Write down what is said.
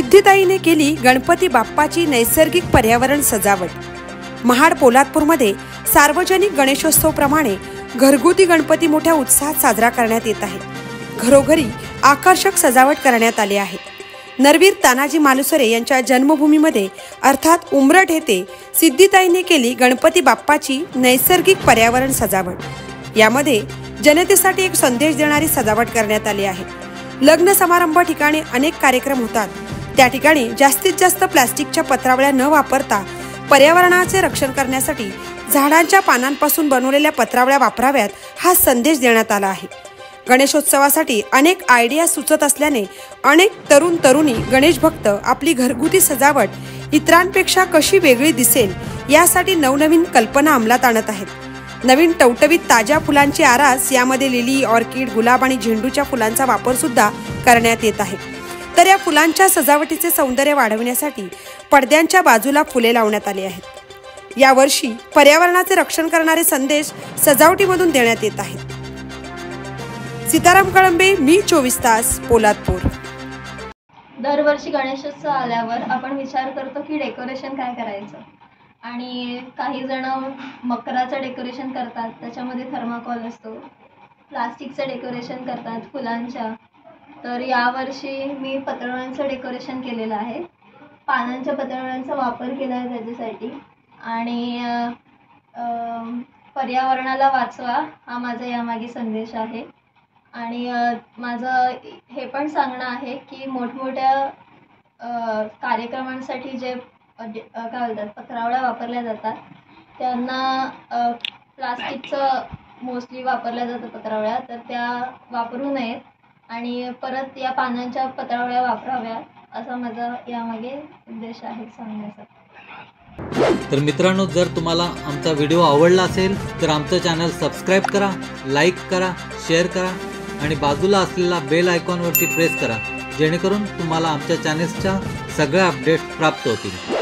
सिद्धिताईने केली गणपती बाप्पाची नैसर्गिक पर्यावरण सजावट। महाड पोलादपूरमध्ये सार्वजनिक गणेशोत्सवप्रमाणे घरगुती गणपती मोठ्या उत्साहात साजरा करण्यात येत आहे। घरोघरी आकर्षक सजावट करण्यात आली आहे। नरवीर तानाजी मालुसरे यांच्या जन्मभूमीमध्ये अर्थात उमरठ येथे सिद्धिताईने केली गणपती बाप्पाची नैसर्गिक पर्यावरण सजावट। यामध्ये जनतेसाठी एक संदेश देणारी सजावट करण्यात आली आहे। लग्न समारंभ ठिकाणी अनेक कार्यक्रम होतात, त्या ठिकाणी जास्तीत जास्त प्लास्टिकच्या पत्रावळ्या न वापरता पर्यावरणाचे रक्षण करण्यासाठी झाडांच्या पानांपासून बनवलेल्या पत्रावळ्या वापराव्यात हा संदेश देण्यात आला आहे। गणेशोत्सवासाठी अनेक आयडिया सुचत असल्याने अनेक तरुण तरुणी गणेश भक्त आपली घरगुती सजावट इतरांपेक्षा कशी वेगळी दिसेल यासाठी नवनवीन कल्पना अंमलात आणत आहेत। नवीन टवटवीत ताज्या फुलांची आरास, यामध्ये लिली, ऑर्किड, गुलाब आणि झेंडूच्या फुलांचा वापर सुद्धा करण्यात येत आहे। तर या फुलांच्या सजावटीचे सौंदर्य वाढवण्यासाठी पडद्यांच्या बाजूला फुले लावण्यात आली आहेत। यावर्षी पर्यावरणाचे रक्षण करणारे संदेश सजावटीमधून देण्यात येत आहेत। सीताराम कळंबे, मी 24 तास, पोलादपूर। दरवर्षी गणेशोत्सव आल्यावर आपण विचार करतो की डेकोरेशन काय करायचं, आणि काही जण मकराचं डेकोरेशन करतात, त्याच्यामध्ये थर्माकोल असतो, प्लास्टिकचं डेकोरेशन करतात फुलांच्या। तर यावर्षी मी पत्रावळ्यांचं डेकोरेशन केलेलं आहे। पानांच्या पत्रावळ्यांचा वापर केला आहे त्याच्यासाठी, आणि पर्यावरणाला वाचवा हा माझा यामागे संदेश आहे। आणि माझं हे पण सांगणं आहे की मोठमोठ्या कार्यक्रमांसाठी जे काय बोलतात पत्रावळ्या वापरल्या जातात, त्यांना प्लास्टिकचं मोस्टली वापरल्या जातं पत्रावळ्या, तर त्या वापरू नयेत आणि परत या पानांच्या पत्रावळ्या वापराव्यात, असा माझा यामागे उद्देश आहे सांगण्याचा। तर मित्रांनो, जर तुम्हाला आमचा व्हिडिओ आवडला असेल तर आमचं चॅनल सबस्क्राईब करा, लाईक करा, शेअर करा आणि बाजूला असलेला बेल आयकॉनवरती प्रेस करा, जेणेकरून तुम्हाला आमच्या चॅनल्सच्या सगळ्या अपडेट्स प्राप्त होतील।